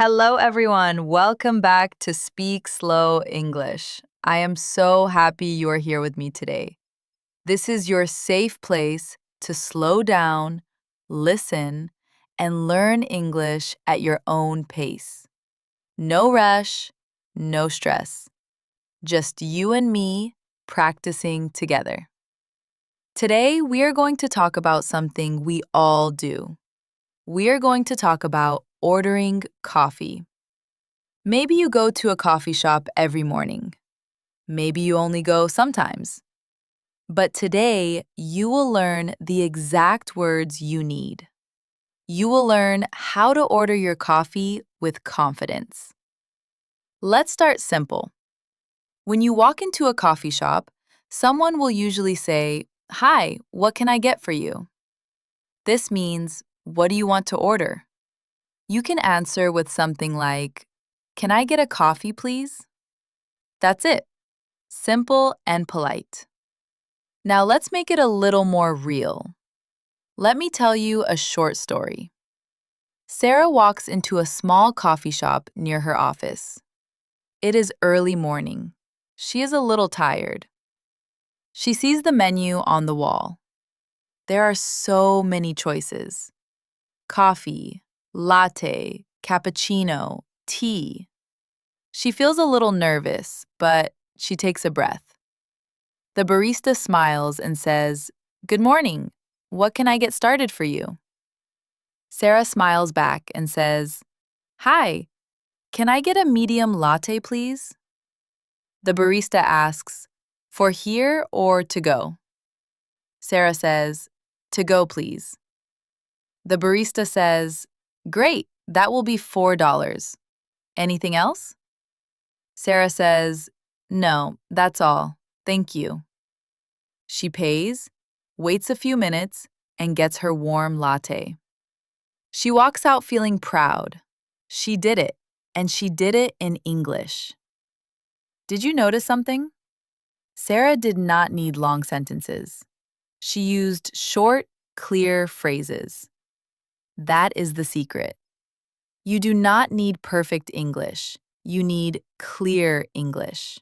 Hello, everyone. Welcome back to Speak Slow English. I am so happy you are here with me today. This is your safe place to slow down, listen, and learn English at your own pace. No rush, no stress. Just you and me practicing together. Today, we are going to talk about something we all do. We are going to talk about ordering coffee. Maybe you go to a coffee shop every morning. Maybe you only go sometimes. But today, you will learn the exact words you need. You will learn how to order your coffee with confidence. Let's start simple. When you walk into a coffee shop, someone will usually say, "Hi, what can I get for you?" This means, "What do you want to order?" You can answer with something like, "Can I get a coffee, please?" That's it. Simple and polite. Now let's make it a little more real. Let me tell you a short story. Sarah walks into a small coffee shop near her office. It is early morning. She is a little tired. She sees the menu on the wall. There are so many choices: coffee, latte, cappuccino, tea. She feels a little nervous, but she takes a breath. The barista smiles and says, "Good morning. What can I get started for you?" Sarah smiles back and says, "Hi, can I get a medium latte, please?" The barista asks, "For here or to go?" Sarah says, "To go, please." The barista says, "Great, that will be $4. Anything else?" Sarah says, "No, that's all. Thank you." She pays, waits a few minutes, and gets her warm latte. She walks out feeling proud. She did it, and she did it in English. Did you notice something? Sarah did not need long sentences. She used short, clear phrases. That is the secret. You do not need perfect English. You need clear English.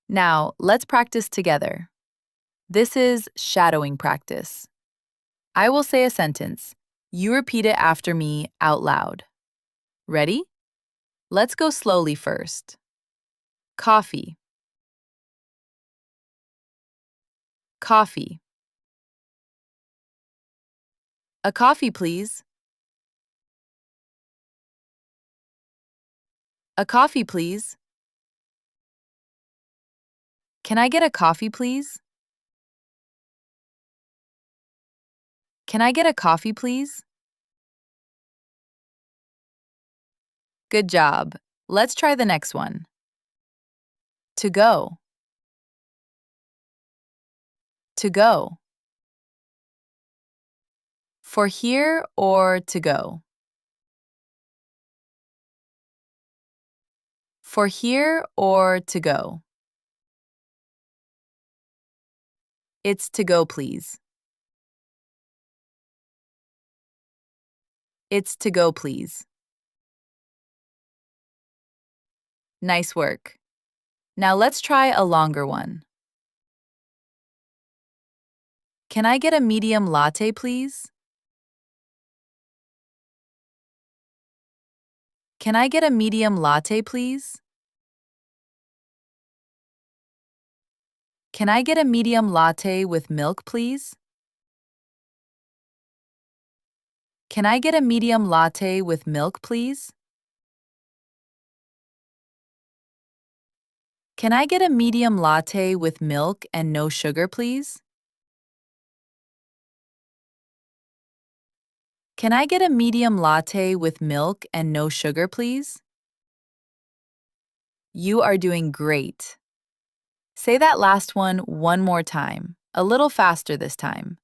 Now, let's practice together. This is shadowing practice. I will say a sentence. You repeat it after me out loud. Ready? Let's go slowly first. Coffee. Coffee. A coffee, please. A coffee, please. Can I get a coffee, please? Can I get a coffee, please? Good job. Let's try the next one. To go. To go. For here or to go? For here or to go? It's to go, please. It's to go, please. Nice work. Now let's try a longer one. Can I get a medium latte, please? Can I get a medium latte, please? Can I get a medium latte with milk, please? Can I get a medium latte with milk, please? Can I get a medium latte with milk and no sugar, please? Can I get a medium latte with milk and no sugar, please? You are doing great. Say that last one more time, a little faster this time.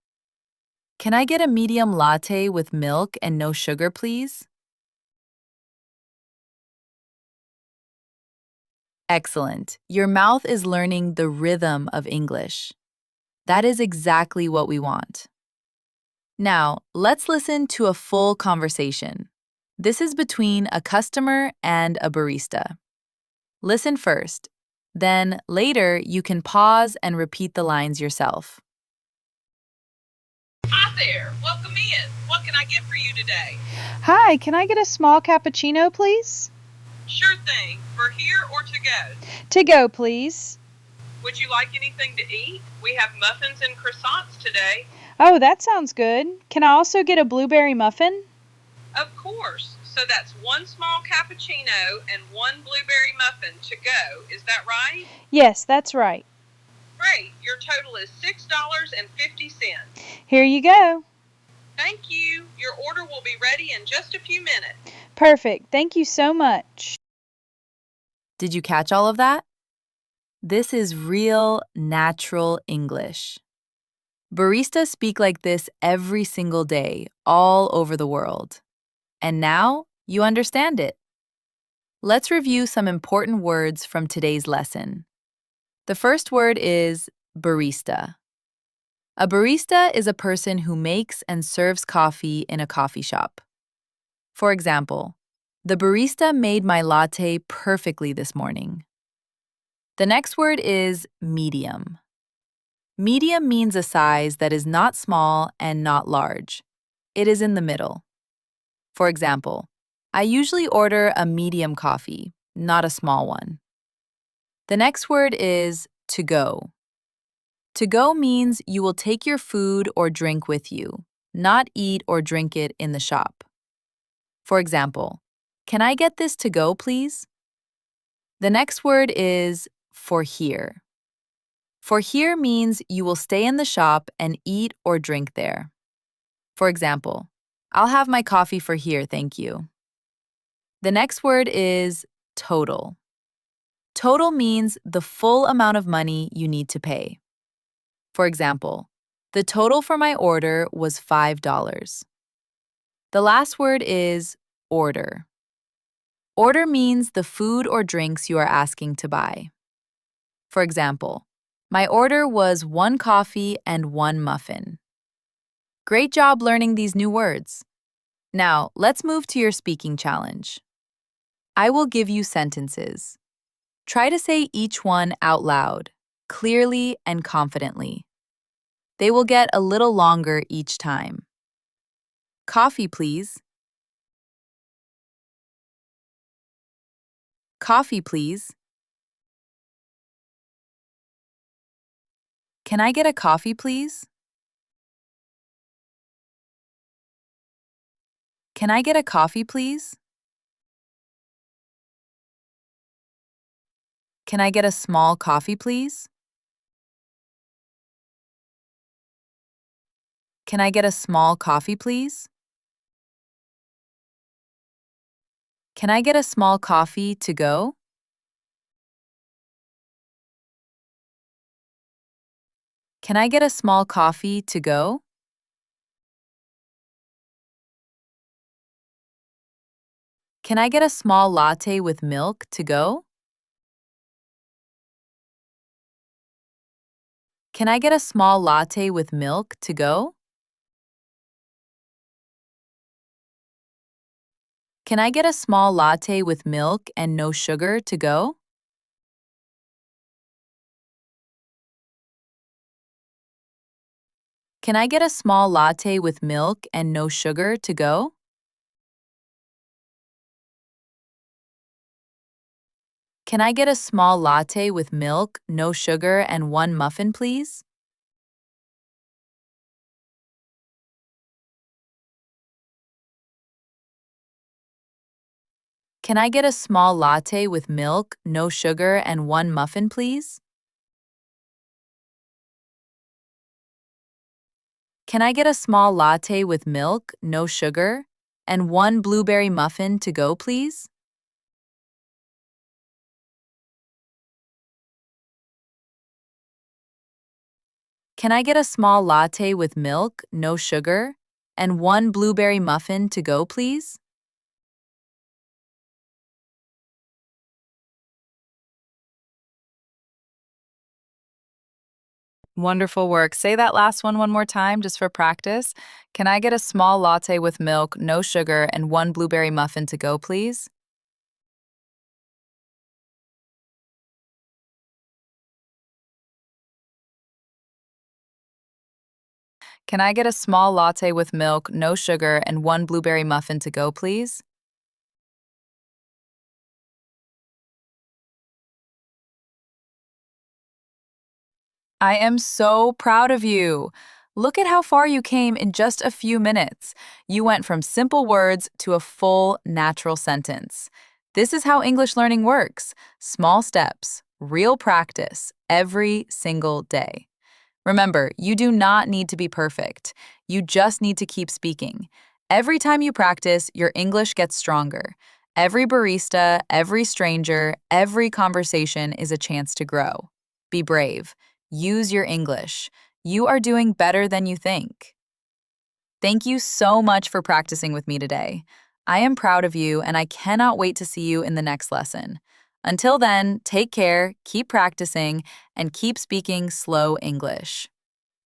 Can I get a medium latte with milk and no sugar, please? Excellent. Your mouth is learning the rhythm of English. That is exactly what we want. Now, let's listen to a full conversation. This is between a customer and a barista. Listen first. Then, later, you can pause and repeat the lines yourself. Hi there. Welcome in. What can I get for you today? Hi, can I get a small cappuccino, please? Sure thing. For here or to go? To go, please. Would you like anything to eat? We have muffins and croissants today. Oh, that sounds good. Can I also get a blueberry muffin? Of course. So that's one small cappuccino and one blueberry muffin to go. Is that right? Yes, that's right. Great. Your total is $6.50. Here you go. Thank you. Your order will be ready in just a few minutes. Perfect. Thank you so much. Did you catch all of that? This is real, natural English. Baristas speak like this every single day, all over the world. And now you understand it. Let's review some important words from today's lesson. The first word is barista. A barista is a person who makes and serves coffee in a coffee shop. For example, the barista made my latte perfectly this morning. The next word is medium. Medium means a size that is not small and not large. It is in the middle. For example, I usually order a medium coffee, not a small one. The next word is to go. To go means you will take your food or drink with you, not eat or drink it in the shop. For example, can I get this to go, please? The next word is for here. For here means you will stay in the shop and eat or drink there. For example, I'll have my coffee for here, thank you. The next word is total. Total means the full amount of money you need to pay. For example, the total for my order was $5. The last word is order. Order means the food or drinks you are asking to buy. For example, my order was 1 coffee and 1 muffin. Great job learning these new words. Now, let's move to your speaking challenge. I will give you sentences. Try to say each one out loud, clearly and confidently. They will get a little longer each time. Coffee, please. Coffee, please. Can I get a coffee, please? Can I get a coffee, please? Can I get a small coffee, please? Can I get a small coffee, please? Can I get a small coffee to go? Can I get a small coffee to go? Can I get a small latte with milk to go? Can I get a small latte with milk to go? Can I get a small latte with milk and no sugar to go? Can I get a small latte with milk and no sugar to go? Can I get a small latte with milk, no sugar, and 1 muffin, please? Can I get a small latte with milk, no sugar, and 1 muffin, please? Can I get a small latte with milk, no sugar, and 1 blueberry muffin to go, please? Can I get a small latte with milk, no sugar, and 1 blueberry muffin to go, please? Wonderful work. Say that last one more time just for practice. Can I get a small latte with milk, no sugar, and one blueberry muffin to go, please? Can I get a small latte with milk, no sugar, and one blueberry muffin to go, please? I am so proud of you. Look at how far you came in just a few minutes. You went from simple words to a full, natural sentence. This is how English learning works: small steps, real practice, every single day. Remember, you do not need to be perfect. You just need to keep speaking. Every time you practice, your English gets stronger. Every barista, every stranger, every conversation is a chance to grow. Be brave. Use your English. You are doing better than you think. Thank you so much for practicing with me today. I am proud of you and I cannot wait to see you in the next lesson. Until then, take care, keep practicing, and keep speaking slow English.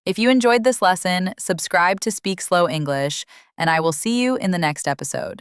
If you enjoyed this lesson, subscribe to Speak Slow English, and I will see you in the next episode.